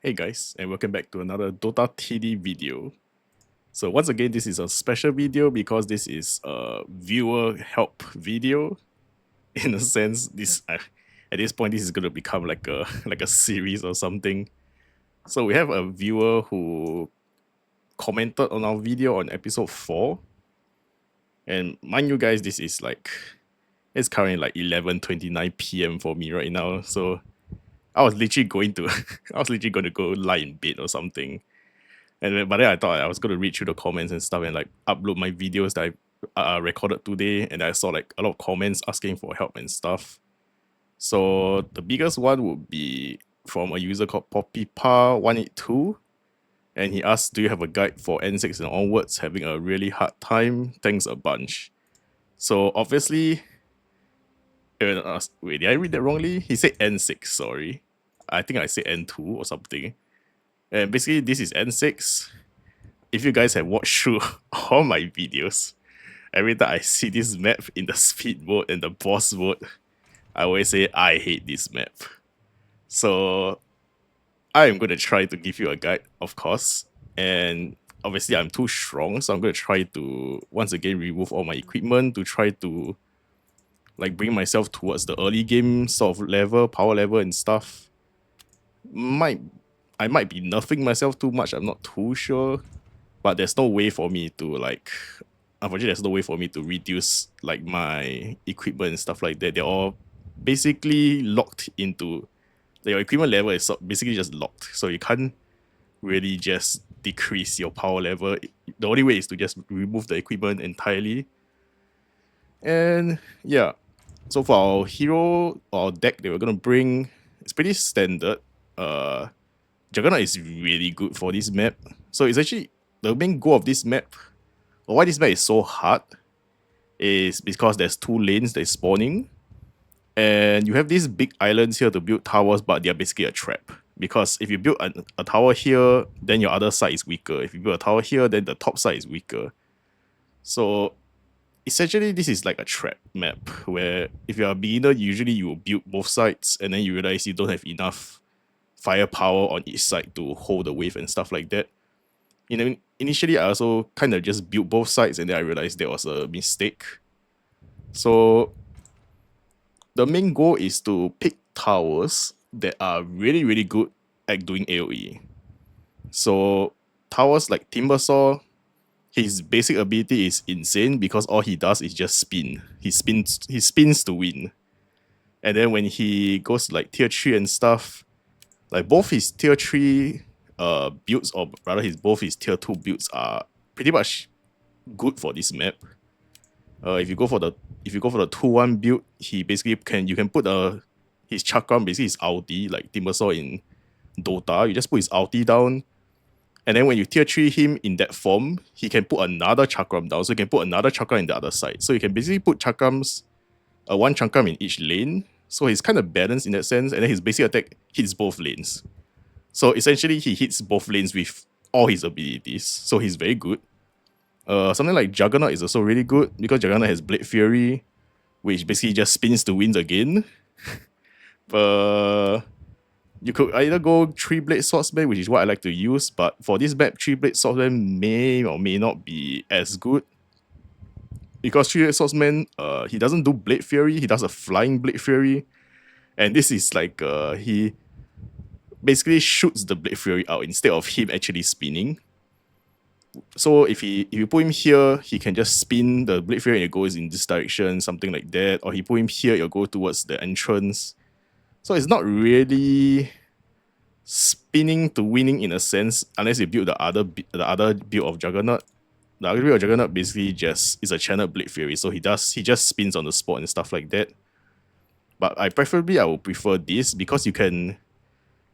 Hey guys, and welcome back to another Dota TD video. So once again, this is a special video because this is a viewer help video. In a sense, this at this point this is going to become like a like a series or something. So we have a viewer who commented on our video on episode 4, and mind you guys, this is like it's currently like 11:29 p.m. for me right now. So I was literally going to I was literally going to go lie in bed or something. But then I thought I was gonna read through the comments and stuff and like upload my videos that I recorded today, and I saw like a lot of comments asking for help and stuff. So the biggest one would be from a user called PoppyPa182, and he asked, "Do you have a guide for N6 and onwards having a really hard time? Thanks a bunch." So obviously, wait, did I read that wrongly? He said N6. Sorry, I think I said N2 or something. And basically, this is N6. If you guys have watched through all my videos, every time I see this map in the speed mode and the boss mode, I always say I hate this map. So I am going to try to give you a guide, of course. And obviously I'm too strong, so I'm going to try to once again remove all my equipment to try to like bring myself towards the early game sort of level, power level and stuff. I might be nerfing myself too much, I'm not too sure. But there's no way for me to like unfortunately there's no way for me to reduce like my equipment and stuff like that. They're all basically locked into your equipment level is basically just locked. So you can't really just decrease your power level. The only way is to just remove the equipment entirely. And yeah. So for our hero or deck that we're gonna bring, it's pretty standard. Juggernaut is really good for this map. So it's actually the main goal of this map, or why this map is so hard, is because there's two lanes that is spawning, and you have these big islands here to build towers, but they're basically a trap. Because if you build a tower here, then your other side is weaker. If you build a tower here, then the top side is weaker. So essentially, this is like a trap map where if you're a beginner, usually you will build both sides, and then you realize you don't have enough firepower on each side to hold the wave and stuff like that. Initially, I also kind of just built both sides, and then I realized that was a mistake. So the main goal is to pick towers that are really, really good at doing AoE. So towers like Timbersaw, his basic ability is insane because all he does is just spin. He spins to win. And then when he goes like tier 3 and stuff, like both his tier 3 builds, or rather both his tier 2 builds are pretty much good for this map. If you go for the 2-1 build, he basically you can put his chakram, basically his ulti, like Timbersaw in Dota. You just put his ulti down, and then when you tier 3 him in that form, he can put another chakram down. So you can put another chakram in the other side. So you can basically put chakrams, one chakram in each lane. So he's kind of balanced in that sense, and then his basic attack hits both lanes. So essentially, he hits both lanes with all his abilities. So he's very good. Something like Juggernaut is also really good because Juggernaut has Blade Fury, which basically just spins to wins again. You could either go 3-Blade Swordsman, which is what I like to use, but for this map, 3-Blade Swordsman may or may not be as good. Because 3-Blade Swordsman, he doesn't do Blade Fury, he does a flying Blade Fury. And this is like, he basically shoots the Blade Fury out instead of him actually spinning. So if you put him here, he can just spin the Blade Fury and it goes in this direction, something like that. Or he put him here, it'll go towards the entrance. So it's not really spinning to winning in a sense, unless you build the other build of Juggernaut. The other build of Juggernaut basically just is a channel Blade Fury, so he just spins on the spot and stuff like that. But I would prefer this because you can,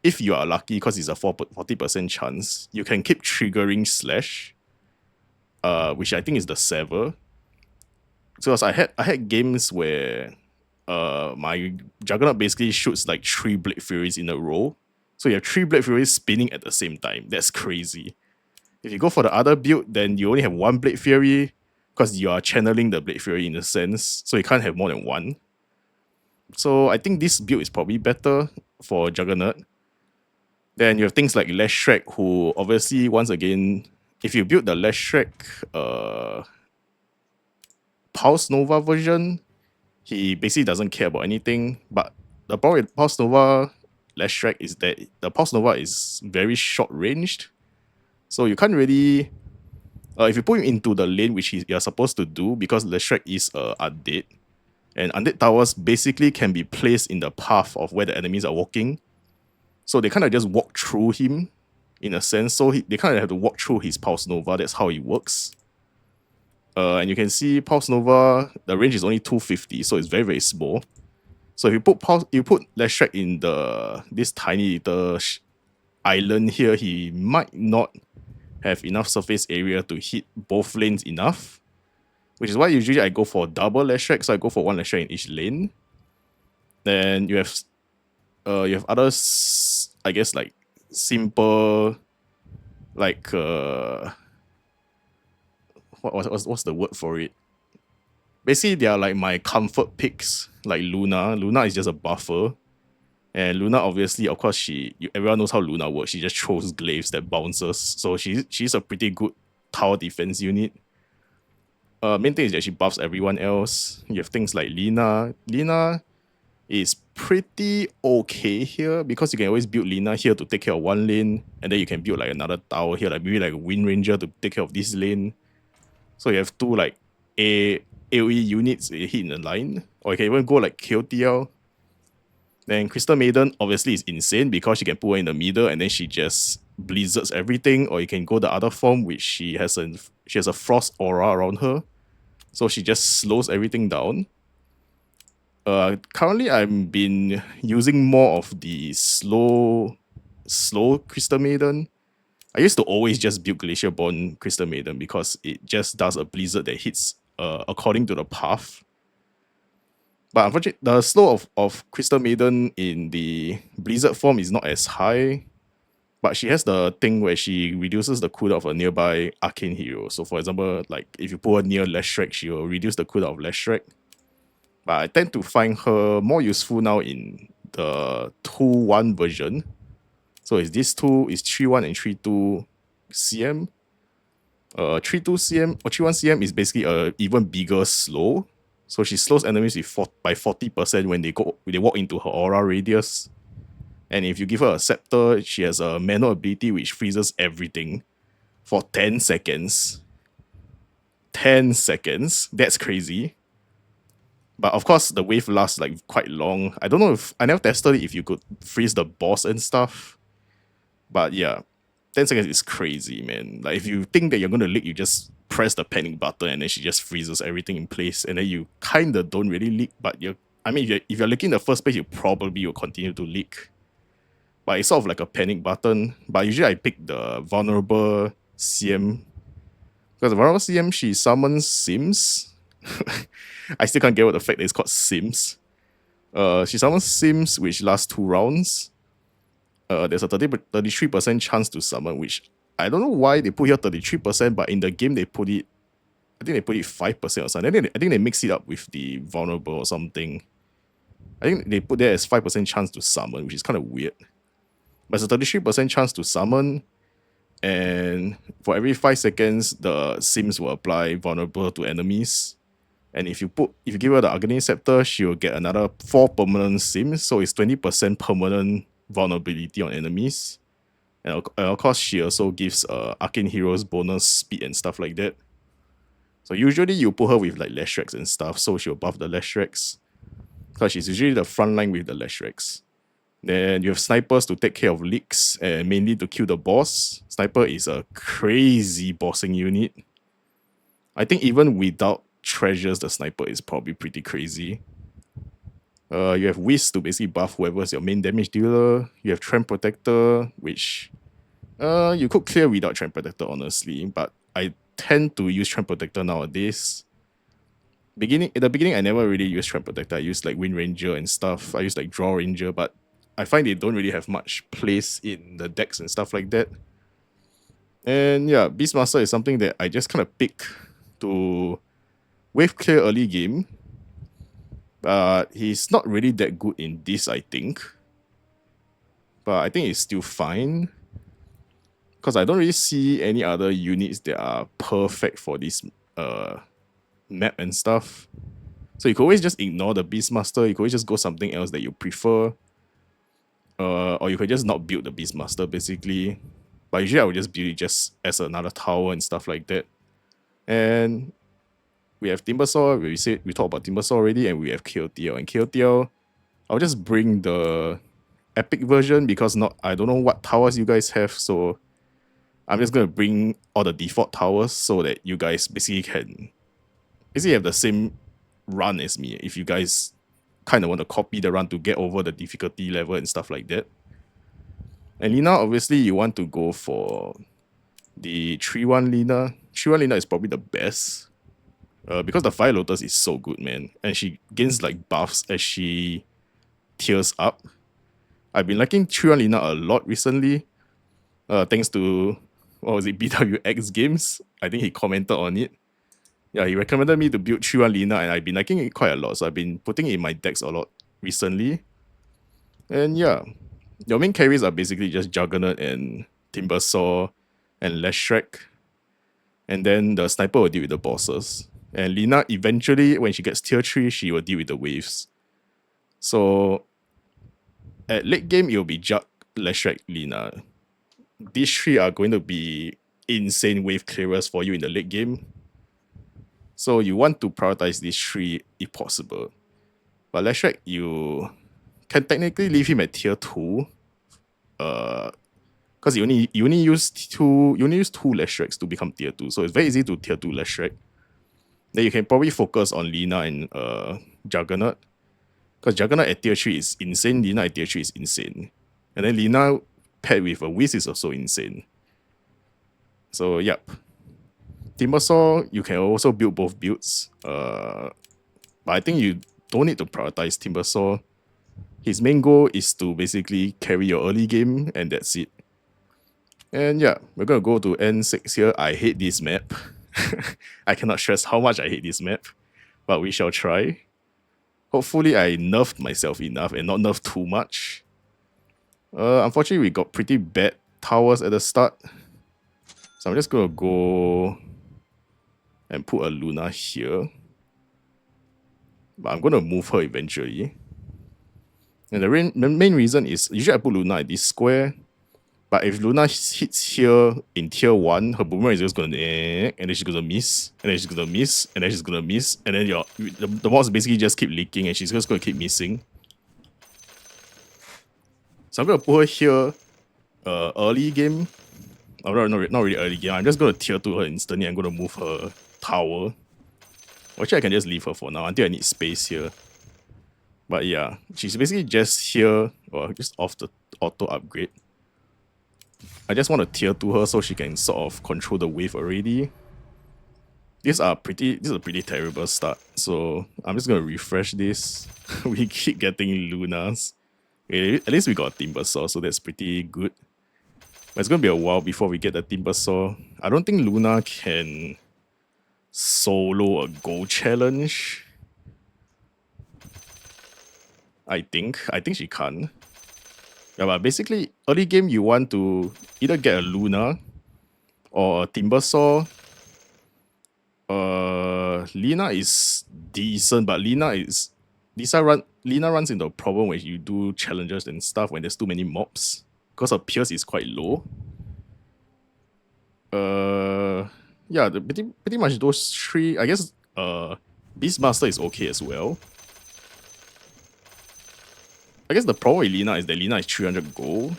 if you are lucky, because it's a 40% chance, you can keep triggering Slash, which I think is the Sever. So I had games where my Juggernaut basically shoots like 3 Blade Furies in a row. So you have 3 Blade Furies spinning at the same time. That's crazy. If you go for the other build, then you only have 1 Blade Fury because you are channeling the Blade Fury in a sense. So you can't have more than 1. So I think this build is probably better for Juggernaut. Then you have things like Leshrac, who obviously, once again, if you build the Leshrac Pulse Nova version, he basically doesn't care about anything. But the problem with Pulse Nova Leshrac is that the Pulse Nova is very short ranged. So you can't really if you put him into the lane which you're supposed to do, because Leshrac is undead, and undead towers basically can be placed in the path of where the enemies are walking. So they kind of just walk through him in a sense. So they kind of have to walk through his Pulse Nova. That's how it works. And you can see Pulse Nova, the range is only 250, so it's very, very small. So if you put Leshrac in this tiny little island here, he might not have enough surface area to hit both lanes enough. Which is why usually I go for double Leshrac, so I go for one Leshrac in each lane. Then you have others, I guess, like simple, like what's the word for it? Basically, they are like my comfort picks, like Luna. Luna is just a buffer. And Luna, obviously, of course, everyone knows how Luna works. She just throws glaives that bounces. So she's a pretty good tower defense unit. Main thing is that she buffs everyone else. You have things like Lina. Lina is pretty okay here because you can always build Lina here to take care of one lane, and then you can build like another tower here, like maybe like a Wind Ranger to take care of this lane. So you have two like AoE units hit in the line, or you can even go like KOTL. Then Crystal Maiden obviously is insane because she can put her in the middle and then she just blizzards everything, or you can go the other form which she has a frost aura around her. So she just slows everything down. Currently I've been using more of the slow Crystal Maiden. I used to always just build Glacier-born Crystal Maiden because it just does a blizzard that hits according to the path. But unfortunately, the slow of Crystal Maiden in the Blizzard form is not as high. But she has the thing where she reduces the cooldown of a nearby arcane hero. So for example, like if you put her near Leshrac, she will reduce the cooldown of Leshrac. But I tend to find her more useful now in the 2-1 version. So is this two is 3-1 and 3-2 CM. 3-2 CM or 3-1 CM is basically a even bigger slow. So she slows enemies by 40% when they walk into her aura radius. And if you give her a scepter, she has a manual ability which freezes everything for 10 seconds. 10 seconds? That's crazy. But of course, the wave lasts like quite long. I don't know if I never tested it if you could freeze the boss and stuff. But yeah, 10 seconds is crazy, man. Like if you think that you're gonna leak, you just press the panic button and then she just freezes everything in place, and then you kinda don't really leak, but if you're leaking in the first place, you probably will continue to leak. But it's sort of like a panic button. But usually I pick the vulnerable CM. Because the vulnerable CM, she summons Sims. I still can't get over the fact that it's called Sims. She summons Sims, which lasts 2 rounds. There's a 33% chance to summon, which I don't know why they put here 33%, but in the game I think they put it 5% or something. I think they mix it up with the vulnerable or something. I think they put there as 5% chance to summon, which is kind of weird. But it's a 33% chance to summon, and for every 5 seconds, the Sims will apply vulnerable to enemies. And if you give her the Agony Scepter, she will get another 4 permanent Sims, so it's 20% permanent vulnerability on enemies. And of course, she also gives Arcane Heroes bonus speed and stuff like that. So usually you put her with like Leshracs and stuff, so she'll buff the Leshracs. Because she's usually the front line with the Leshracs. Then you have snipers to take care of leaks and mainly to kill the boss. Sniper is a crazy bossing unit. I think even without treasures, the sniper is probably pretty crazy. You have Whisk to basically buff whoever's your main damage dealer. You have Trend Protector, which you could clear without Trend Protector, honestly, but I tend to use Trend Protector nowadays. In the beginning, I never really used Trend Protector. I used like Wind Ranger and stuff. I used like Draw Ranger, but I find they don't really have much place in the decks and stuff like that. And yeah, Beastmaster is something that I just kind of pick to wave clear early game. But he's not really that good in this, I think. but I think it's still fine. Because I don't really see any other units that are perfect for this map and stuff. So you could always just ignore the Beastmaster, you could always just go something else that you prefer. Or you could just not build the Beastmaster basically. But usually I would just build it just as another tower and stuff like that. And we have Timbersaw, we talked about Timbersaw already, and we have KOTL. And KOTL, I'll just bring the epic version because I don't know what towers you guys have, so I'm just gonna bring all the default towers so that you guys basically have the same run as me if you guys kind of want to copy the run to get over the difficulty level and stuff like that. And Lina, obviously you want to go for the 3-1 Lina. 3-1 Lina is probably the best. Because the Fire Lotus is so good, man. And she gains like buffs as she tears up. I've been liking 3-1 Lina a lot recently. Thanks to, what was it, BWX Games? I think he commented on it. Yeah, he recommended me to build 3-1 Lina, and I've been liking it quite a lot. So I've been putting it in my decks a lot recently. And yeah, your main carries are basically just Juggernaut and Timbersaw and Leshrac. And then the sniper will deal with the bosses. And Lina, eventually, when she gets tier 3, she will deal with the waves. So at late game, it will be Jug, Leshrac, Lina. These three are going to be insane wave clearers for you in the late game. So you want to prioritize these three if possible. But Leshrac, you can technically leave him at tier 2. Because you only use two Leshracs to become tier 2. So it's very easy to tier 2 Leshrac. Then you can probably focus on Lina and Juggernaut. Because Juggernaut at tier 3 is insane, Lina at tier 3 is insane. And then Lina paired with a Whiz is also insane. So yep. Timbersaw, you can also build both builds. But I think you don't need to prioritize Timbersaw. His main goal is to basically carry your early game, and that's it. And yeah, we're gonna go to N6 here. I hate this map. I cannot stress how much I hate this map. But we shall try. Hopefully I nerfed myself enough and not nerfed too much. Unfortunately, we got pretty bad towers at the start. So I'm just gonna go and put a Luna here. But I'm gonna move her eventually. And the main reason is, usually I put Luna at this square. But if Luna hits here in tier 1, her boomerang is just gonna and then she's gonna miss, and then she's gonna miss, and then she's gonna miss, and then the mobs basically just keep leaking and she's just gonna keep missing. So I'm gonna put her here early game. Not really early game. I'm just gonna tier 2 her instantly. I'm gonna move her tower. Actually, I can just leave her for now until I need space here. But yeah, she's basically just here, or just off the auto upgrade. I just want to tier 2 her so she can sort of control the wave already. This is a pretty terrible start. So I'm just gonna refresh this. We keep getting Lunas. Okay, at least we got a Timbersaw, so that's pretty good. But it's gonna be a while before we get the Timbersaw. I don't think Luna can solo a gold challenge. I think she can't. Yeah, but basically, early game you want to either get a Luna or a Timbersaw. Lina is decent, but Lina runs into a problem when you do challenges and stuff when there's too many mobs. Because her Pierce is quite low. Yeah, pretty much those three. I guess Beastmaster is okay as well. I guess the problem with Lina is that Lina is 300 gold.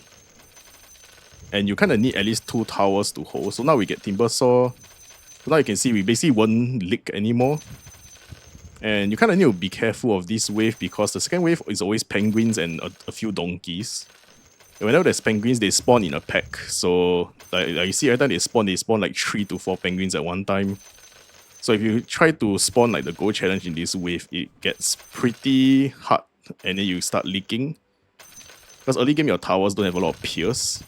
And you kind of need at least 2 towers to hold. So now we get Timbersaw. So now you can see we basically won't leak anymore. And you kind of need to be careful of this wave because the second wave is always penguins and a few donkeys. And whenever there's penguins, they spawn in a pack. So like you see every time they spawn like 3 to 4 penguins at one time. So if you try to spawn like the gold challenge in this wave, it gets pretty hard. And then you start leaking. Because early game your towers don't have a lot of pierce.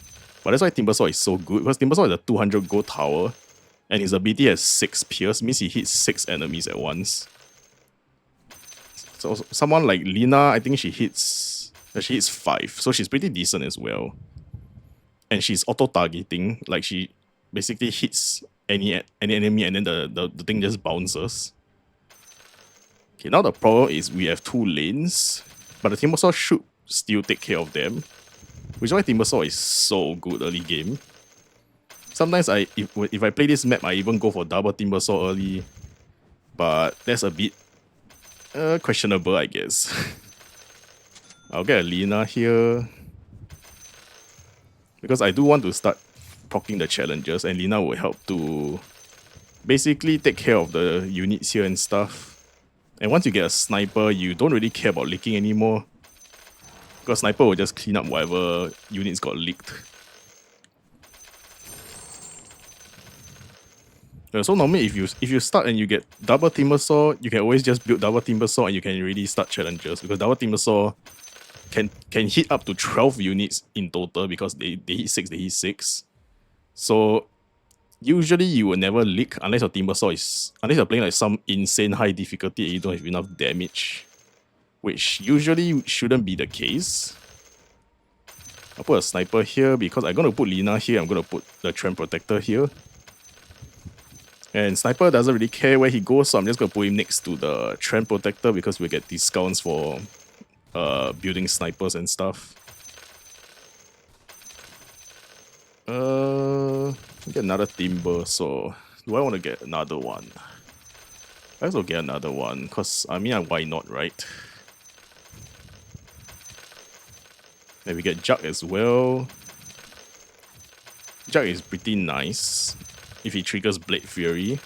But that's why Timbersaw is so good. Because Timbersaw is a 200 gold tower. And his ability has 6 pierce. Means he hits 6 enemies at once. So someone like Lina, I think she hits She hits 5, so she's pretty decent as well. And she's auto-targeting, like she basically hits any enemy and then the thing just bounces. Okay, now the problem is we have 2 lanes, but the Timbersaw should still take care of them. Which is why Timbersaw is so good early game. Sometimes if I play this map, I even go for double Timbersaw early. But that's a bit questionable, I guess. I'll get a Lina here. Because I do want to start proccing the challenges, and Lina will help to basically take care of the units here and stuff. And once you get a sniper, you don't really care about leaking anymore. Because sniper will just clean up whatever units got leaked. So normally if you start and you get double Timbersaw, you can always just build double Timbersaw and you can really start challenges. Because double Timbersaw can hit up to 12 units in total because they hit 6, they hit 6. So usually you will never leak unless your Timbersaw is... Unless you're playing like some insane high difficulty and you don't have enough damage. Which usually shouldn't be the case. I'll put a sniper here because I'm going to put Lina here. I'm going to put the Trend Protector here. And Sniper doesn't really care where he goes, so I'm just going to put him next to the Trend Protector because we get discounts for building snipers and stuff. Get another Timber, so do I want to get another one? I also get another one, because I mean, why not, right? Then we get Jug as well. Jug is pretty nice if he triggers Blade Fury.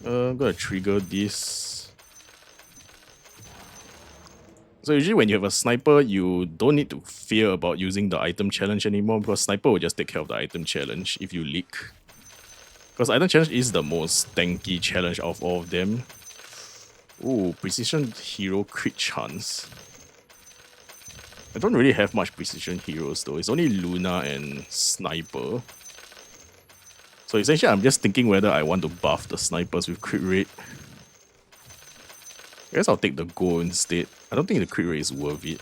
I'm gonna trigger this. So usually when you have a sniper, you don't need to fear about using the item challenge anymore because sniper will just take care of the item challenge if you leak. Because item challenge is the most tanky challenge of all of them. Ooh, precision hero crit chance. I don't really have much precision heroes though. It's only Luna and Sniper. So essentially I'm just thinking whether I want to buff the snipers with crit rate. I guess I'll take the Go instead. I don't think the crit rate is worth it.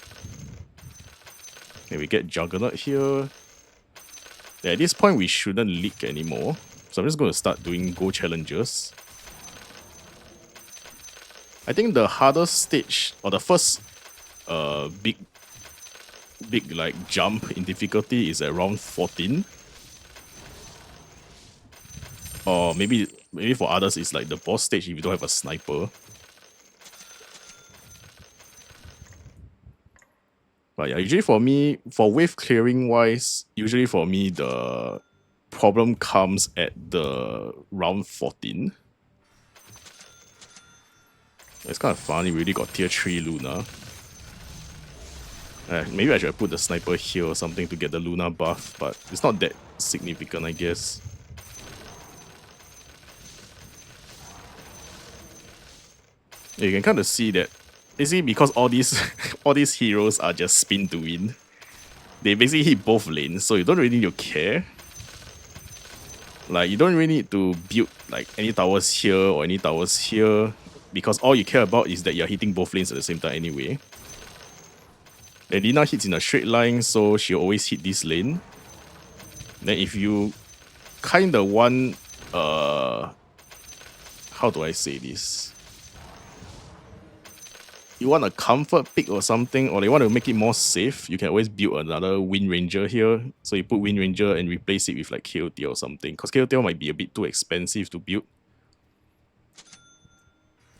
Okay, we get Juggernaut here. Yeah, at this point we shouldn't leak anymore. So I'm just going to start doing Go challenges. I think the hardest stage, or the first big like jump in difficulty is at round 14. Or maybe for others it's like the boss stage if you don't have a sniper. But yeah, usually for me, for wave clearing wise, usually for me the problem comes at the round 14. It's kind of funny, we already got tier 3 Luna. Maybe I should put the sniper here or something to get the Luna buff, but it's not that significant, I guess. You can kind of see that basically because all these all these heroes are just spin to win. They basically hit both lanes, so you don't really need to care. Like you don't really need to build like any towers here or any towers here, because all you care about is that you're hitting both lanes at the same time anyway. And Lina hits in a straight line, so she'll always hit this lane. Then if you kinda want how do I say this? You want a comfort pick or something, or you want to make it more safe, you can always build another Wind Ranger here. So you put Wind Ranger and replace it with like KOT or something, because KOT might be a bit too expensive to build.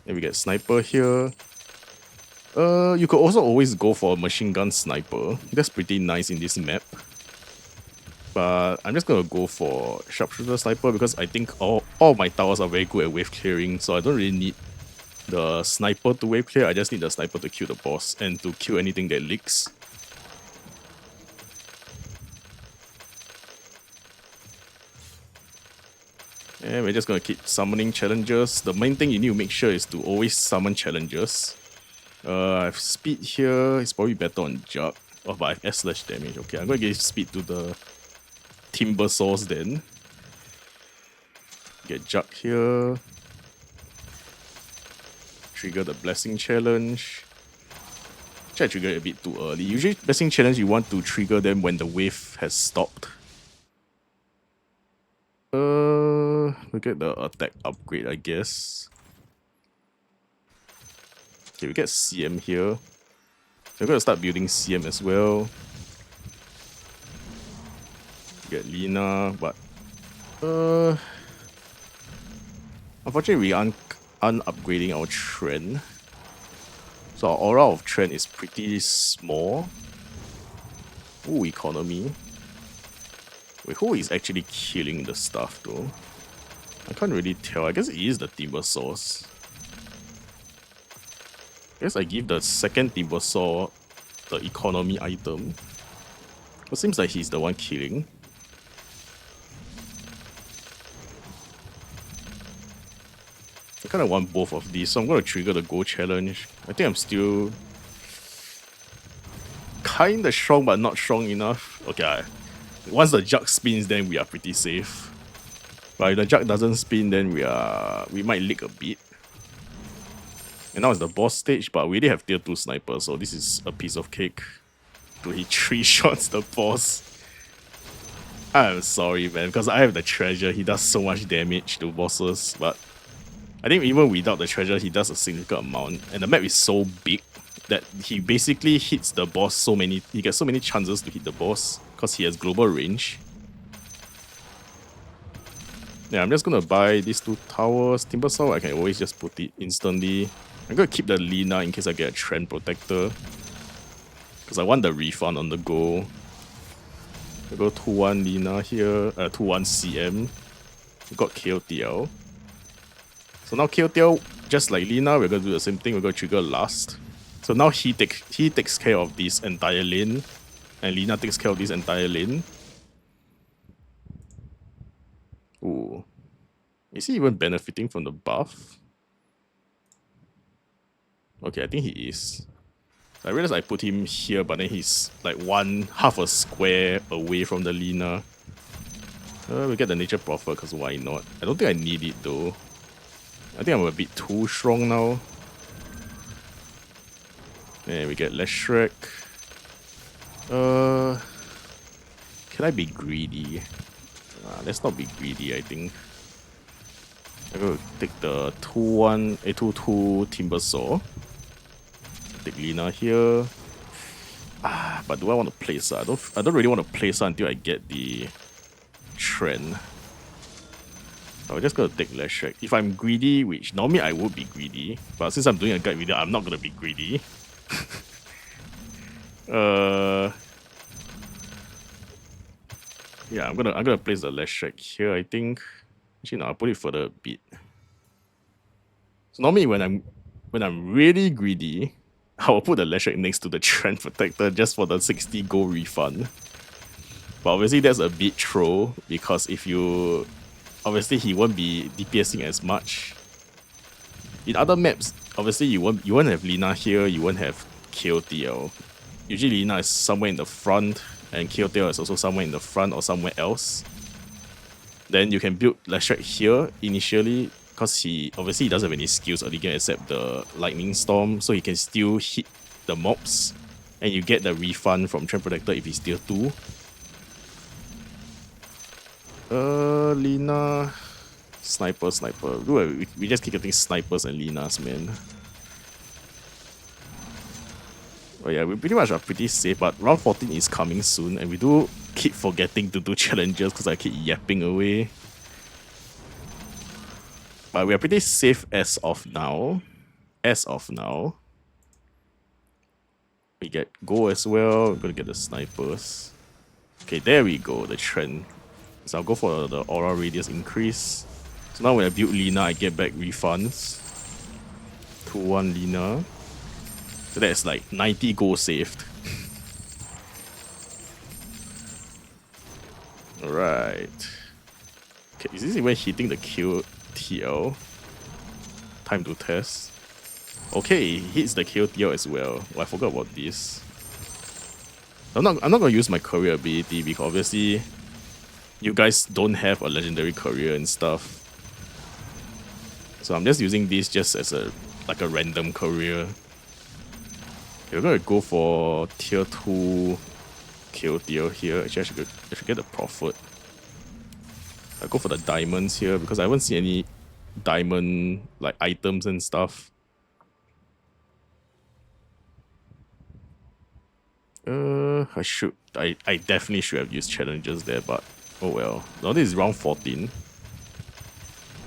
Then we get Sniper here. You could also always go for a Machine Gun Sniper. That's pretty nice in this map. But I'm just gonna go for Sharpshooter Sniper because I think all my towers are very good at wave clearing, so I don't really need the sniper to wave clear. I just need the sniper to kill the boss and to kill anything that leaks. And we're just gonna keep summoning challenges. The main thing you need to make sure is to always summon challenges. I have speed here. It's probably better on Jug. Oh, but I have S slash damage. Okay, I'm gonna give speed to the Timbersaws then. Get Jug here. trigger the Blessing Challenge. Actually, I triggered it a bit too early. Usually, Blessing Challenge, you want to trigger them when the wave has stopped. We get the attack upgrade, I guess. Okay, we get CM here. So we're gonna start building CM as well. We get Lina, but unfortunately we aren't upgrading our trend. So our aura of trend is pretty small. Ooh, economy. Wait, who is actually killing the stuff though? I can't really tell. I guess it is the Timber Saws. I guess I give the second Timber Saw the economy item. It seems like he's the one killing. I kind of want both of these, so I'm going to trigger the Go Challenge. I think I'm still kind of strong, but not strong enough. Okay, once the jug spins, then we are pretty safe. But if the jug doesn't spin, then we might leak a bit. And now it's the boss stage, but we already have tier 2 snipers, so this is a piece of cake. To hit 3 shots the boss. I'm sorry, man, because I have the treasure. He does so much damage to bosses, but I think even without the treasure, he does a significant amount. And the map is so big that he basically hits the boss so many. He gets so many chances to hit the boss because he has global range. Yeah, I'm just gonna buy these 2 towers. Timber Saw, I can always just put it instantly. I'm gonna keep the Lina in case I get a Trend Protector. Because I want the refund on the go. I go 2-1 Lina here, 2-1 CM. We got KOTL. So now KOTL, just like Lina, we're gonna do the same thing. We're gonna trigger last. So now he takes care of this entire lane, and Lina takes care of this entire lane. Ooh, is he even benefiting from the buff? Okay, I think he is. I realized I put him here, but then he's like half a square away from the Lina. We get the Nature Prophet, because why not? I don't think I need it though. I think I'm a bit too strong now. And we get less Shrek. Can I be greedy? Let's not be greedy, I think. I'm gonna take the 2-1, 2-2 Timber Saw. Take Lina here. But do I want to place her? I don't really want to place her until I get the trend. So I'm just gonna take less Shrek. If I'm greedy, which normally I would be greedy, but since I'm doing a guide video, I'm not gonna be greedy. Yeah, I'm gonna place the less Shrek here, I think. Actually no, I'll put it further a bit. So normally when I'm really greedy, I will put the less Shrek next to the Trend Protector just for the 60 gold refund. But obviously that's a bit troll, because if you obviously he won't be DPSing as much. In other maps, obviously you won't have Lina here, you won't have KOTL. Usually Lina is somewhere in the front, and KOTL is also somewhere in the front or somewhere else. Then you can build Leshrac here initially, because he doesn't have any skills early game except the Lightning Storm, so he can still hit the mobs, and you get the refund from Trend Protector if he's tier 2. Lina... Sniper. Dude, we just keep getting snipers and Linas, man. Oh yeah, we pretty much are pretty safe, but round 14 is coming soon, and we do keep forgetting to do challenges because I keep yapping away. But we are pretty safe as of now. We get go as well. We're gonna get the snipers. Okay, there we go, the trend. So I'll go for the aura radius increase. So now when I build Lina, I get back refunds. 2-1 Lina. So that's like 90 gold saved. Alright. Okay, is this even hitting the KOTL? Time to test. Okay, it hits the KOTL as well. Oh, I forgot about this. I'm not gonna use my career ability because obviously you guys don't have a legendary career and stuff. So I'm just using this just as a like a random career. We're gonna go for tier 2 kill tier here. Actually, I should get the Prophet. I'll go for the diamonds here because I haven't seen any diamond like items and stuff. I definitely should have used challenges there, but oh well. Now this is round 14.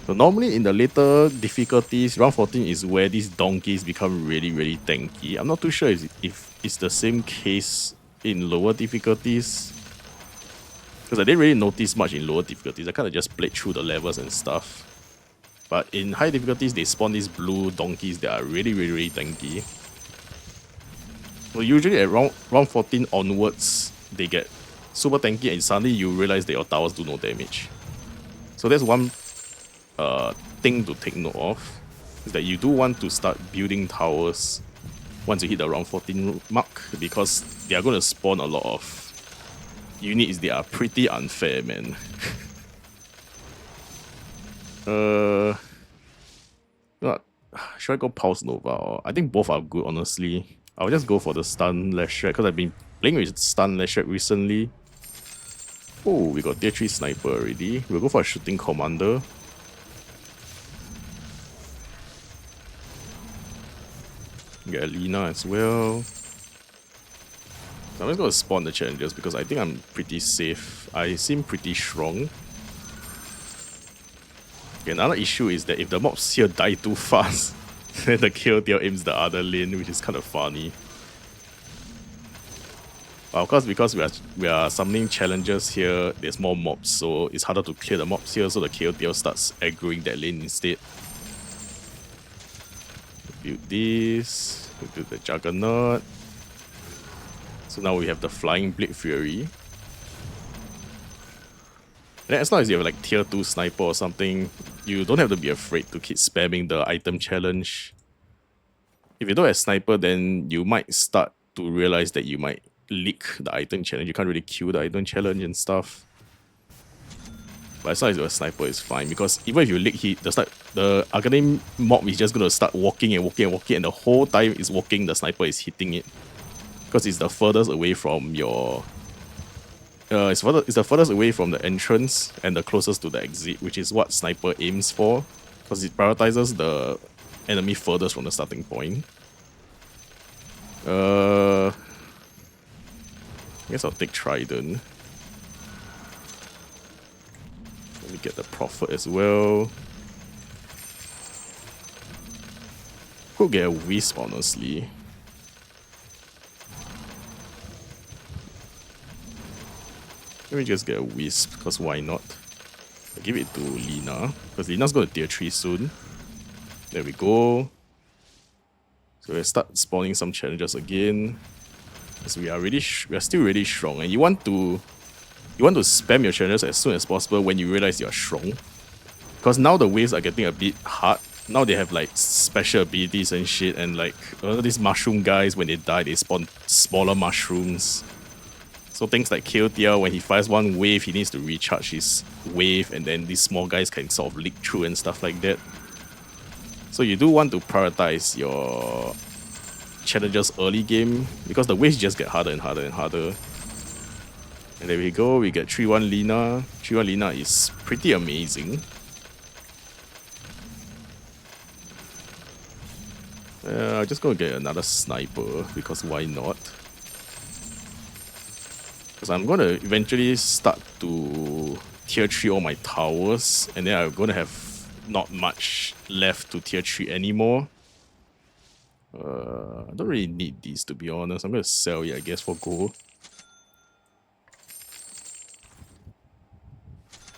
So normally in the later difficulties, round 14 is where these donkeys become really, really tanky. I'm not too sure if it's the same case in lower difficulties. Because I didn't really notice much in lower difficulties. I kind of just played through the levels and stuff. But in high difficulties, they spawn these blue donkeys that are really, really, really tanky. So usually at round 14 onwards, they get super tanky and suddenly you realize that your towers do no damage. So that's one thing to take note of, is that you do want to start building towers once you hit the round 14 mark, because they are going to spawn a lot of units that are pretty unfair, man. Should I go Pulse Nova? Or I think both are good, honestly. I'll just go for the Stun Lashrak because I've been playing with Stun Lashrak recently. Oh, we got tier 3 Sniper already. We'll go for a Shooting Commander. Get a Lina as well. So I'm just going to spawn the challenges because I think I'm pretty safe. I seem pretty strong. Okay, another issue is that if the mobs here die too fast, then the kill deal aims the other lane, which is kind of funny. But of course, because we are summoning challenges here, there's more mobs, so it's harder to clear the mobs here, so the kill deal starts aggroing that lane instead. Build this, we build the Juggernaut. So now we have the Flying Blade Fury. And as long as you have like tier 2 sniper or something, you don't have to be afraid to keep spamming the item challenge. If you don't have sniper, then you might start to realize that you might leak the item challenge. You can't really kill the item challenge and stuff. But as long as you're a sniper, it's fine, because even if you leak hit, the Arcanine mob is just gonna start walking and walking and walking, and the whole time it's walking, the sniper is hitting it. Because it's the furthest away from your it's the furthest away from the entrance and the closest to the exit, which is what sniper aims for, because it prioritizes the enemy furthest from the starting point. I guess I'll take Trident. Let me get the Prophet as well. Could get a Wisp, honestly. Let me just get a Wisp, because why not? I'll give it to Lina, because Lina's going to tier 3 soon. There we go. So let's start spawning some challenges again. Because we are still really strong, and you want to spam your challenges as soon as possible when you realize you're strong. Because now the waves are getting a bit hard. Now they have like special abilities and shit, and like these mushroom guys, when they die, they spawn smaller mushrooms. So things like Keotia, when he fires one wave, he needs to recharge his wave, and then these small guys can sort of leak through and stuff like that. So you do want to prioritize your challenges early game, because the waves just get harder and harder and harder. And there we go, we get 3-1 Lina. 3-1 Lina is pretty amazing. I'm just gonna get another sniper, because why not? Because I'm gonna eventually start to tier 3 all my towers, and then I'm gonna have not much left to tier 3 anymore. I don't really need these, to be honest. I'm gonna sell it, I guess, for gold.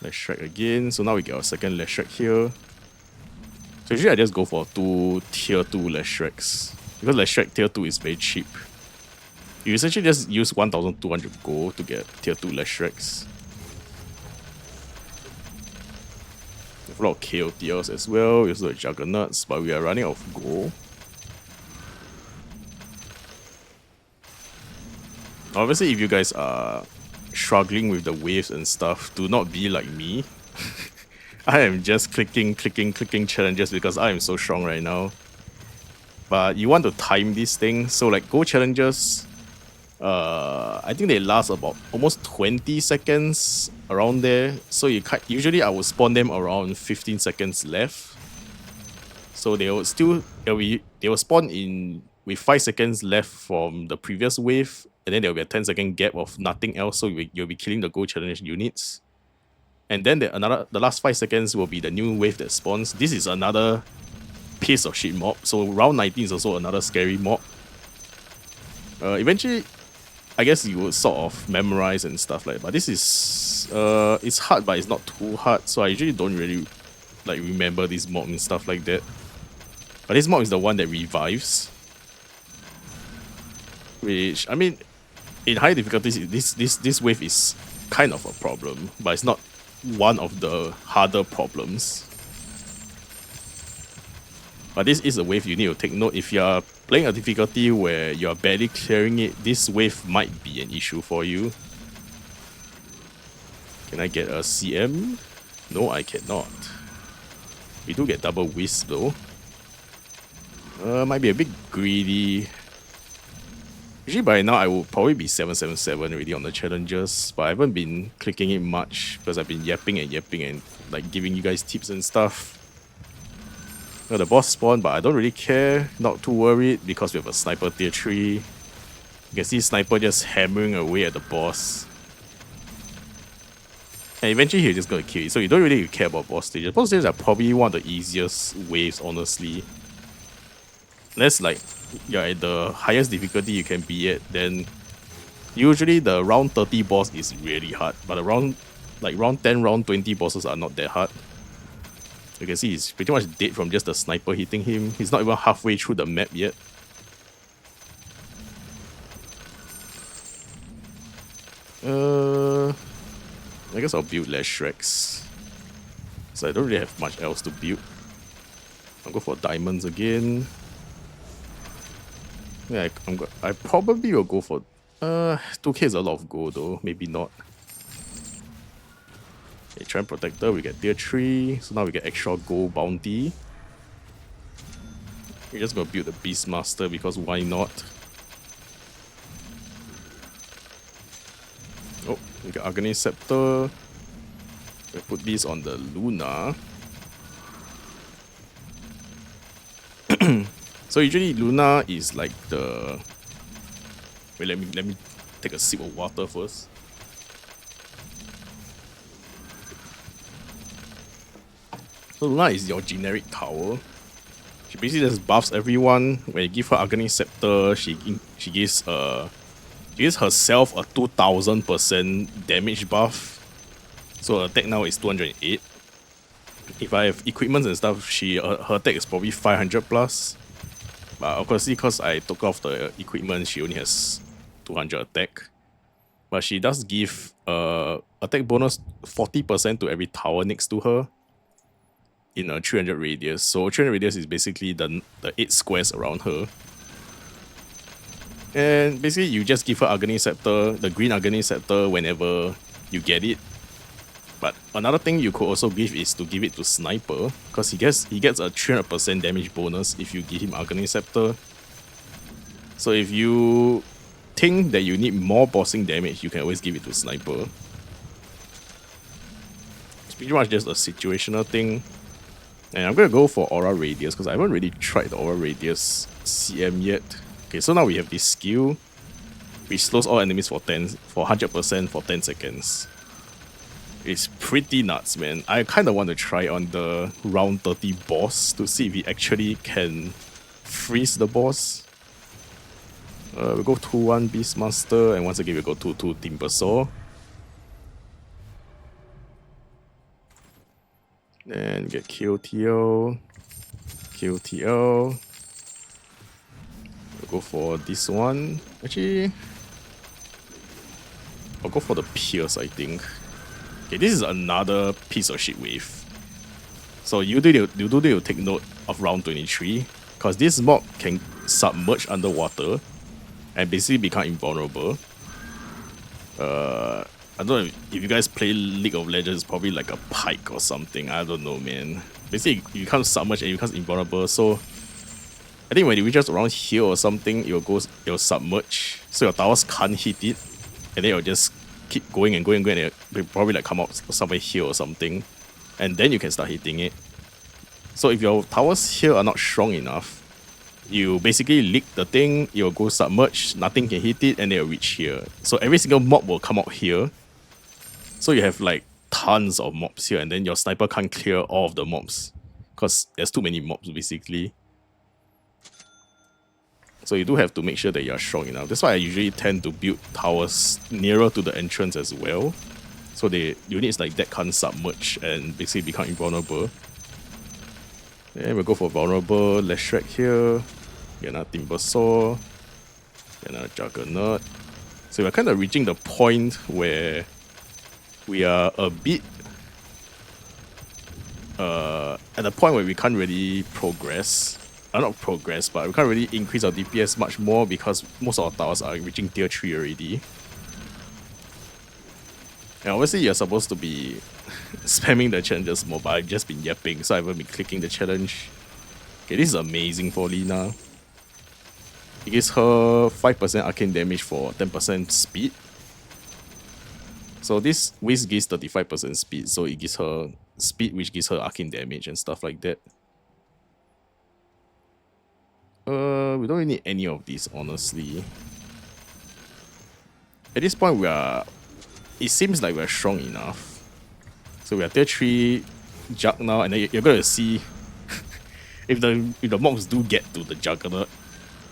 Lashrak again. So now we get our second Lashrak here. So usually I just go for 2 tier 2 Lashraks, because Lashrak tier 2 is very cheap. You essentially just use 1,200 gold to get tier 2 Lashraks. We have a lot of KO tiers as well. We also have Juggernauts, but we are running out of gold. Obviously, if you guys are struggling with the waves and stuff, do not be like me. I am just clicking challenges because I am so strong right now. But you want to time this thing. So like Go challenges, I think they last about almost 20 seconds around there. So usually I would spawn them around 15 seconds left. So they will spawn in with 5 seconds left from the previous wave, and then there will be a 10-second gap of nothing else. So you'll be killing the Go challenge units. And then the last 5 seconds will be the new wave that spawns. This is another piece of shit mob. So round 19 is also another scary mob. Eventually, I guess you would sort of memorize and stuff like that. But this is it's hard, but it's not too hard. So I usually don't really like remember this mob and stuff like that. But this mob is the one that revives. Which, I mean, in high difficulties, this wave is kind of a problem, but it's not one of the harder problems. But this is a wave you need to take note. If you're playing a difficulty where you're barely clearing it, this wave might be an issue for you. Can I get a CM? No, I cannot. We do get double wisp though. Might be a bit greedy. Usually by now I would probably be 777 already on the challenges, but I haven't been clicking it much because I've been yapping and like giving you guys tips and stuff. The boss spawned, but I don't really care, not too worried because we have a sniper tier 3. You can see sniper just hammering away at the boss. And eventually he's just gonna kill you, so you don't really care about boss stages. Boss stages are probably one of the easiest waves, honestly. Unless like you're at the highest difficulty you can be at, then usually the round 30 boss is really hard. But round 10, round 20 bosses are not that hard. You can see he's pretty much dead from just the sniper hitting him. He's not even halfway through the map yet. I guess I'll build less Shreks. So I don't really have much else to build. I'll go for diamonds again. Yeah, I probably will go for 2k is a lot of gold though, maybe not. Okay, Trend Protector, we get tier 3, so now we get extra gold bounty. We're just gonna build the Beastmaster because why not? Oh, we got Agony Scepter. We'll put these on the Luna. So usually Luna is like the... Wait, let me take a sip of water first. So Luna is your generic tower. She basically just buffs everyone. When you give her Agony Scepter, she gives herself a 2000% damage buff. So her attack now is 208. If I have equipment and stuff, her attack is probably 500 plus. But of course, because I took off the equipment, she only has 200 attack. But she does give attack bonus 40% to every tower next to her in a 300 radius. So 300 radius is basically the 8 squares around her. And basically you just give her Agony Scepter, the green Agony Scepter whenever you get it. But another thing you could also give is to give it to Sniper, because he gets a 300% damage bonus if you give him Agony Scepter. So if you think that you need more bossing damage, you can always give it to Sniper. It's pretty much just a situational thing. And I'm gonna go for Aura Radius because I haven't really tried the Aura Radius CM yet. Okay, so now we have this skill which slows all enemies for 100% for 10 seconds. It's pretty nuts, man. I kind of want to try on the round 30 boss to see if he actually can freeze the boss. We'll go 2-1 Beastmaster, and once again we'll go 2-2 Timbersaw. Then get KOTO. We'll go for this one. Actually, I'll go for the Pierce, I think. Okay, this is another piece of shit wave. So you do need to take note of round 23, because this mob can submerge underwater and basically become invulnerable. I don't know if you guys play League of Legends, it's probably like a pike or something. I don't know, man. Basically, you become submerged and you become invulnerable. So I think when it reaches around here or something, it'll submerge, so your towers can't hit it, and then it'll just keep going and going and going, and it'll probably like come out somewhere here or something, and then you can start hitting it. So if your towers here are not strong enough, you basically lick the thing, it'll go submerge, nothing can hit it, and it'll reach here. So every single mob will come out here. So you have like tons of mobs here, and then your sniper can't clear all of the mobs, because there's too many mobs basically. So you do have to make sure that you are strong enough. That's why I usually tend to build towers nearer to the entrance as well. So the units like that can't submerge and basically become invulnerable. Then we'll go for vulnerable, let's Shrek here. Get another Timber Saw. Get another Juggernaut. So we're kind of reaching the point where we are a bit at the point where we can't really progress. Not progress, but we can't really increase our DPS much more because most of our towers are reaching tier 3 already. And obviously you're supposed to be spamming the challenges more, but I've just been yapping, so I haven't been clicking the challenge. Okay, this is amazing for Lina. It gives her 5% arcane damage for 10% speed. So this Whisk gives 35% speed, so it gives her speed which gives her arcane damage and stuff like that. We don't really need any of these, honestly. At this point, it seems like we're strong enough. So we are tier 3 Jug now, and then you're gonna see if the mobs do get to the Juggernaut,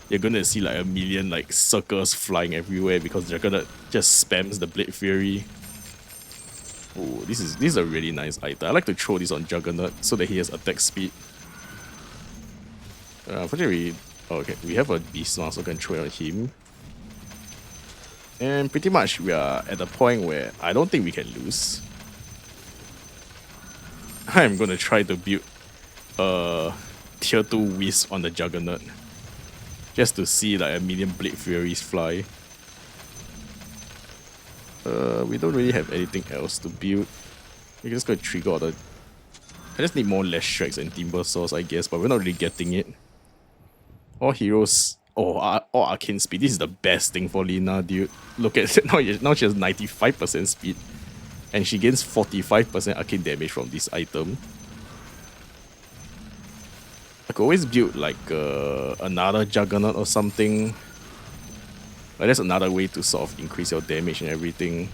you're gonna see like a million like circles flying everywhere because Juggernaut just spams the Blade Fury. Oh, this is a really nice item. I like to throw this on Juggernaut so that he has attack speed. Unfortunately, we have a beast now, so we can throw it on him. And pretty much we are at the point where I don't think we can lose. I'm gonna try to build a tier 2 Wisp on the Juggernaut, just to see like a million Blade Furies fly. We don't really have anything else to build. We're just gonna trigger all the... I just need more less Shreks and Timber Saws, I guess, but we're not really getting it. All heroes... all arcane speed. This is the best thing for Lina, dude. Look at it. Now she has 95% speed. And she gains 45% arcane damage from this item. I could always build like another Juggernaut or something. But that's another way to sort of increase your damage and everything.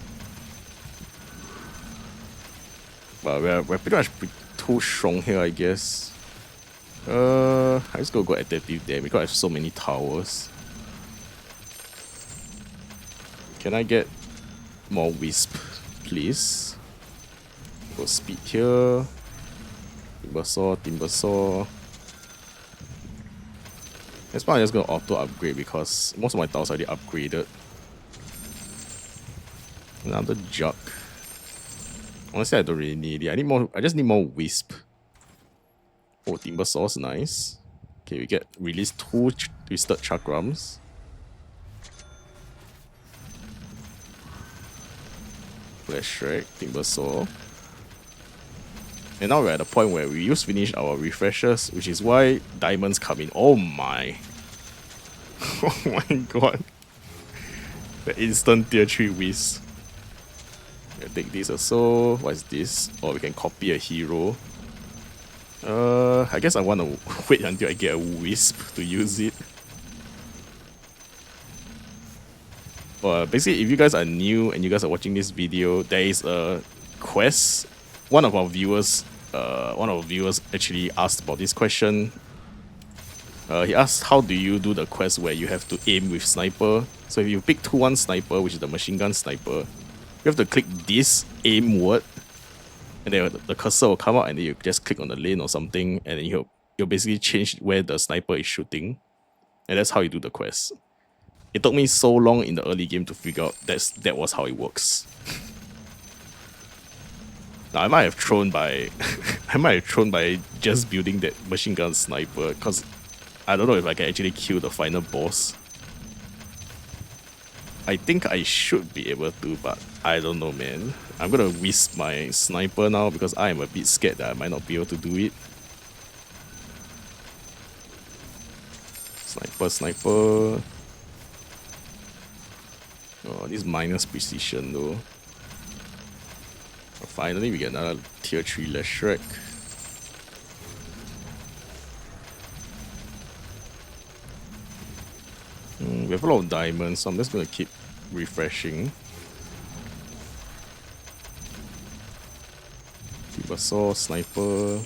But we're pretty much too strong here, I guess. I just go adaptive damage because I have so many towers. Can I get more Wisp, please? Go speed here. Timber Saw. That's why I'm just gonna auto upgrade because most of my towers are already upgraded. Another Jug. Honestly, I don't really need it. I just need more Wisp. Oh, Timber Saw's nice. Okay, we get release 2 Twisted Chakrams. Let's Shrek, Timber Saw. And now we're at the point where we just finished our refreshers, which is why diamonds come in. Oh my. Oh my god. The instant tier 3 Wisp. I'll take this also. What is this? Oh, we can copy a hero. I guess I want to wait until I get a Wisp to use it. Basically, if you guys are new and you guys are watching this video, there is a quest. One of our viewers actually asked about this question. He asked, how do you do the quest where you have to aim with sniper? So if you pick 2-1 sniper, which is the machine gun sniper, you have to click this aim word, and then the cursor will come out, and then you just click on the lane or something, and then you'll basically change where the sniper is shooting, and that's how you do the quest. It took me so long in the early game to figure out that was how it works. Now I might have thrown by just building that machine gun sniper, because I don't know if I can actually kill the final boss. I think I should be able to, but I don't know, man. I'm gonna Wisp my sniper now because I am a bit scared that I might not be able to do it. Sniper. Oh, this minus precision though. Finally, we get another tier 3 Leshrac. We have a lot of diamonds, so I'm just gonna keep refreshing. Saw Sniper.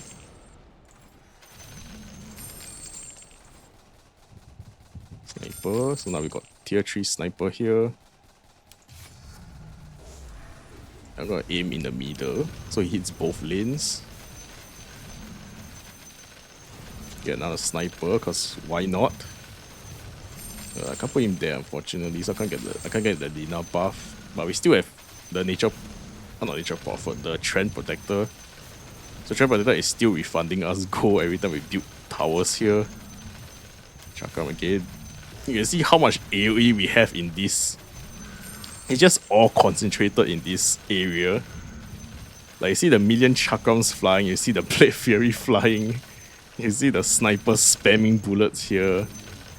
Sniper. So now we got tier 3 Sniper here. I'm gonna aim in the middle so he hits both lanes. Get another Sniper, cause why not? I can't put him there unfortunately, so I can't get the Lina buff. But we still have the not nature prophet, the Trend Protector. So Trend Protector is still refunding us gold every time we build towers here. Chakram again. You can see how much AoE we have in this. It's just all concentrated in this area. Like you see the million chakrams flying, you see the Blade Fury flying, you see the sniper spamming bullets here,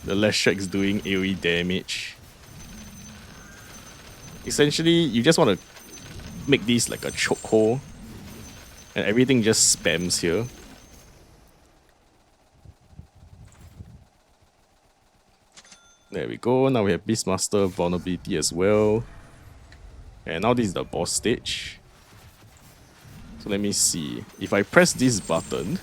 the Leshrac doing AoE damage. Essentially, you just want to make this like a chokehold, and everything just spams here. There we go, now we have Beastmaster vulnerability as well. And now this is the boss stage. So let me see. If I press this button...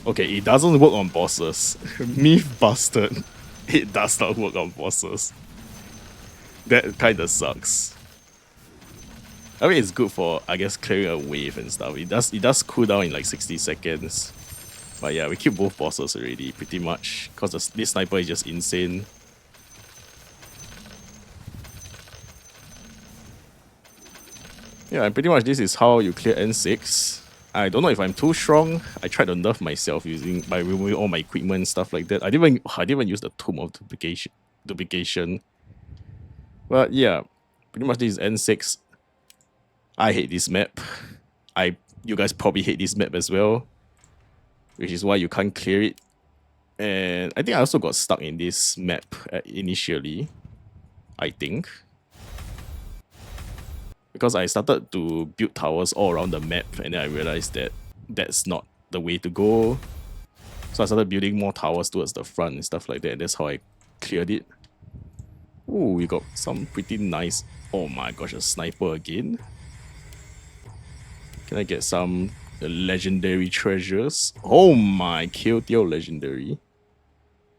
Okay, it doesn't work on bosses. Myth busted. It does not work on bosses. That kinda sucks. I mean, it's good for, I guess, clearing a wave and stuff. It does cool down in like 60 seconds. But yeah, we keep both bosses already, pretty much. Because this sniper is just insane. Yeah, and pretty much this is how you clear N6. I don't know if I'm too strong. I tried to nerf myself by removing all my equipment and stuff like that. I didn't even use the Tomb of Duplication. But yeah, pretty much this is N6. I hate this map. You guys probably hate this map as well, which is why you can't clear it. And I think I also got stuck in this map initially, I think. Because I started to build towers all around the map, and then I realized that that's not the way to go. So I started building more towers towards the front and stuff like that, and that's how I cleared it. Ooh, we got some pretty nice... Oh my gosh, a sniper again. Can I get some legendary treasures? Oh my, Kyoto legendary.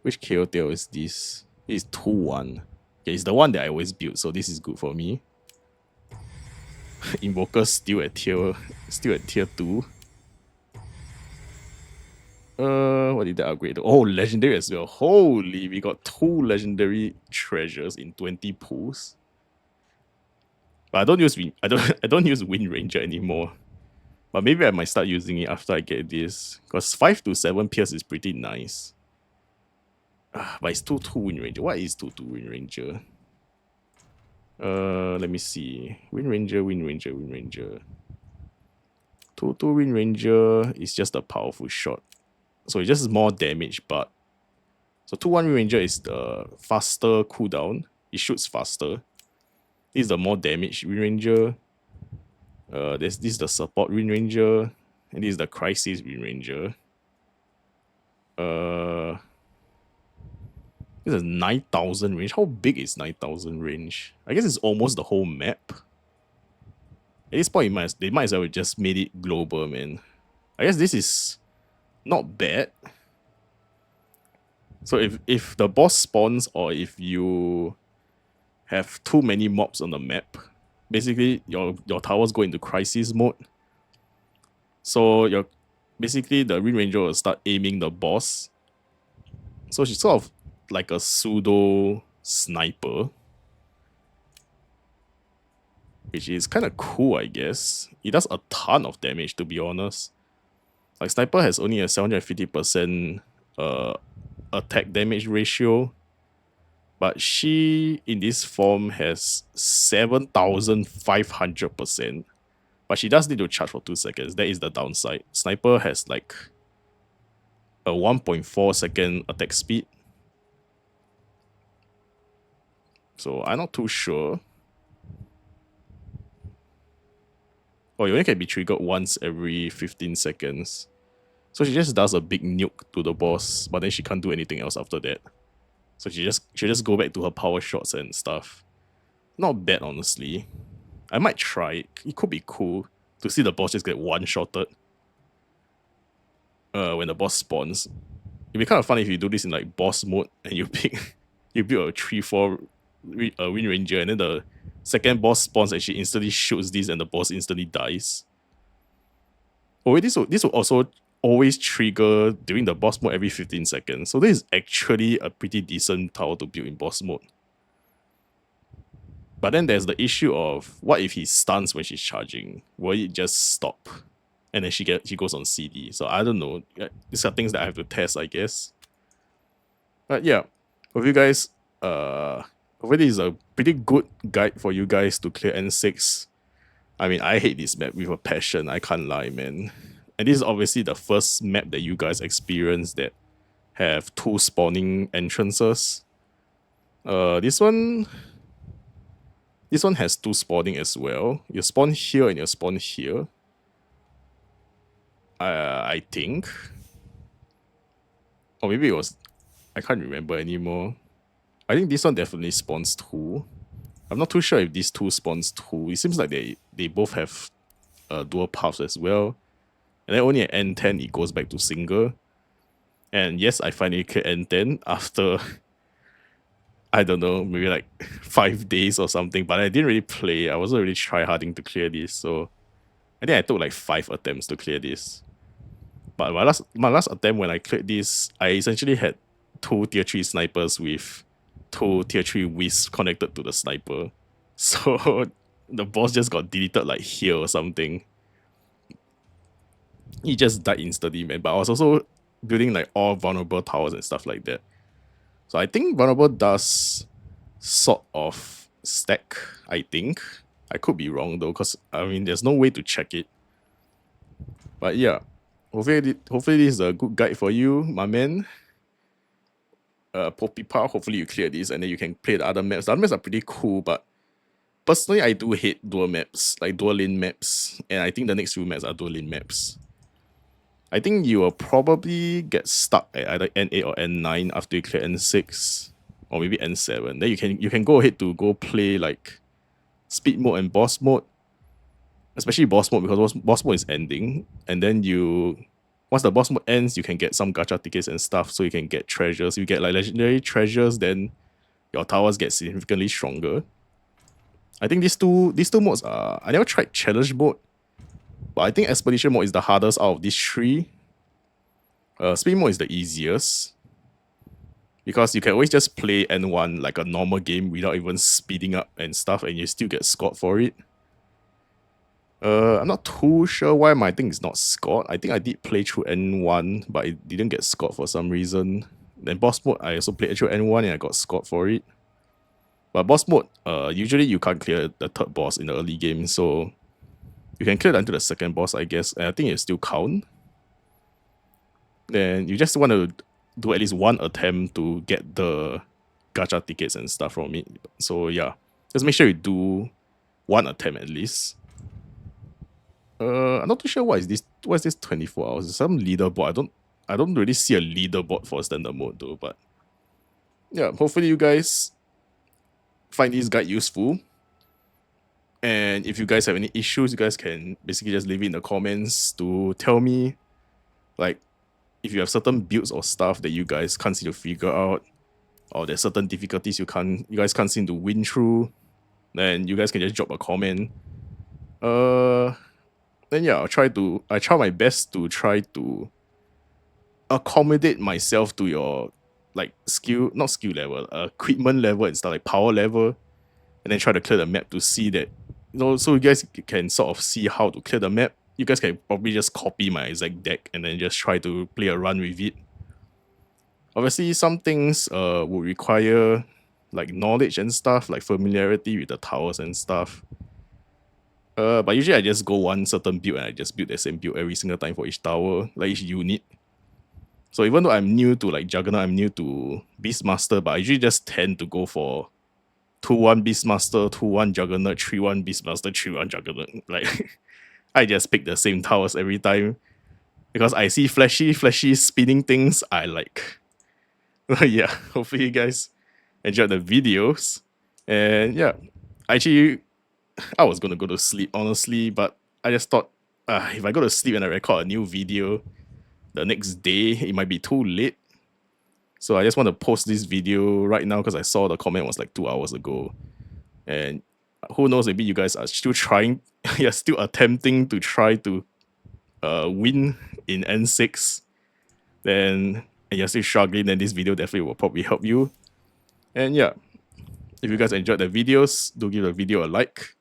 Which Kyoto is this? It's 2-1. Okay, it's the one that I always build, so this is good for me. Invoker still at tier 2. What did that upgrade? Oh, legendary as well. Holy, we got 2 legendary treasures in 20 pools. But I don't use Wind Ranger anymore. But maybe I might start using it after I get this, because 5 to 7 pierce is pretty nice. But it's 2-2 Wind Ranger. What is 2-2 Wind Ranger? Let me see. Wind Ranger. 2-2 Wind Ranger is just a powerful shot. So it's just more damage, but... So 2-1 Wind Ranger is the faster cooldown. It shoots faster. This is the more damage Wind Ranger. This is the support Wind Ranger. And this is the Crisis Wind Ranger. This is 9,000 range. How big is 9,000 range? I guess it's almost the whole map. At this point, they might as well just made it global, man. I guess this is not bad. So if the boss spawns, or if you have too many mobs on the map, basically your towers go into crisis mode. So basically the Wind Ranger will start aiming the boss. So she's sort of like a pseudo sniper, which is kind of cool, I guess. It does a ton of damage, to be honest. Like, sniper has only a 750% attack damage ratio, but she in this form has 7,500%. But she does need to charge for 2 seconds. That is the downside. Sniper has like a 1.4 second attack speed. So I'm not too sure. Oh, it only can be triggered once every 15 seconds. So she just does a big nuke to the boss, but then she can't do anything else after that. So she just go back to her power shots and stuff. Not bad, honestly. I might try it. It could be cool to see the boss just get one-shotted when the boss spawns. It'd be kind of fun if you do this in like boss mode and you you build a 3-4 Wind Ranger, and then the second boss spawns and she instantly shoots this and the boss instantly dies. Oh, this will also always trigger during the boss mode every 15 seconds. So this is actually a pretty decent tower to build in boss mode. But then there's the issue of what if he stuns when she's charging? Will it just stop? And then she goes on CD. So I don't know. These are things that I have to test, I guess. But yeah, with you guys, hopefully this is a pretty good guide for you guys to clear N6. I mean, I hate this map with a passion, I can't lie, man. And this is obviously the first map that you guys experience that have 2 spawning entrances. This one has 2 spawning as well. You spawn here and you spawn here. I think. Or maybe it was... I can't remember anymore. I think this one definitely spawns 2. I'm not too sure if these 2 spawns 2. It seems like they both have dual paths as well. And then only at N10 it goes back to single. And yes, I finally cleared N10 after... I don't know, maybe like 5 days or something. But I didn't really play. I wasn't really tryharding to clear this. So I think I took like 5 attempts to clear this. But my last attempt when I cleared this, I essentially had 2 tier 3 snipers with 2 tier 3 wisps connected to the sniper. So the boss just got deleted like here or something. He just died instantly, man. But I was also building like all vulnerable towers and stuff like that. So I think vulnerable does sort of stack, I think. I could be wrong though, because I mean there's no way to check it. But yeah, hopefully this is a good guide for you, my man. Poppy Power, hopefully you clear this and then you can play the other maps. The other maps are pretty cool, but personally I do hate dual maps, like dual lane maps. And I think the next few maps are dual lane maps. I think you will probably get stuck at either N8 or N9 after you clear N6. Or maybe N7. Then you can go ahead to go play like speed mode and boss mode. Especially boss mode, because boss mode is ending. And then once the boss mode ends, you can get some gacha tickets and stuff, so you can get treasures. You get like legendary treasures, then your towers get significantly stronger. I think these two modes are... I never tried challenge mode, but I think expedition mode is the hardest out of these 3. Speed mode is the easiest, because you can always just play N1 like a normal game without even speeding up and stuff, and you still get scored for it. I'm not too sure why my thing is not scored. I think I did play through N1, but it didn't get scored for some reason. Then boss mode, I also played through N1 and I got scored for it. But boss mode, usually you can't clear the 3rd boss in the early game, so you can clear it until the 2nd boss, I guess, and I think it still count. Then you just want to do at least 1 attempt to get the gacha tickets and stuff from it. So yeah, just make sure you do 1 attempt at least. I'm not too sure what is this 24 hours. It's some leaderboard. I don't really see a leaderboard for standard mode though, but yeah, hopefully you guys find this guide useful. And if you guys have any issues, you guys can basically just leave it in the comments to tell me, like, if you have certain builds or stuff that you guys can't seem to figure out, or there's certain difficulties you guys can't seem to win through, then you guys can just drop a comment. Then yeah, I try my best to try to accommodate myself to your like not skill level, equipment level and stuff, like power level, and then try to clear the map to see that, so you guys can sort of see how to clear the map. You guys can probably just copy my exact deck and then just try to play a run with it. Obviously, some things would require like knowledge and stuff, like familiarity with the towers and stuff. But usually I just go one certain build and I just build the same build every single time for each tower, like each unit. So even though I'm new to like Juggernaut, I'm new to Beastmaster, but I usually just tend to go for 2-1 Beastmaster, 2-1 Juggernaut, 3-1 Beastmaster, 3-1 Juggernaut. Like I just pick the same towers every time because I see flashy spinning things I like. Yeah, hopefully you guys enjoyed the videos. And yeah, actually, I was gonna go to sleep honestly, but I just thought, if I go to sleep and I record a new video the next day, it might be too late. So I just want to post this video right now because I saw the comment was like 2 hours ago. And who knows, maybe you guys are still trying, you're still attempting to try to win in N6. Then, and you're still struggling, then this video definitely will probably help you. And yeah, if you guys enjoyed the videos, do give the video a like.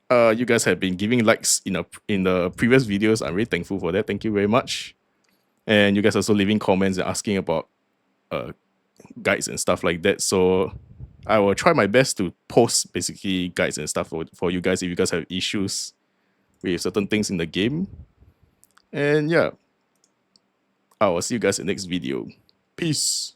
You guys have been giving likes in the previous videos. I'm really thankful for that. Thank you very much. And you guys also leaving comments and asking about guides and stuff like that. So I will try my best to post basically guides and stuff for you guys if you guys have issues with certain things in the game. And yeah, I will see you guys in the next video. Peace.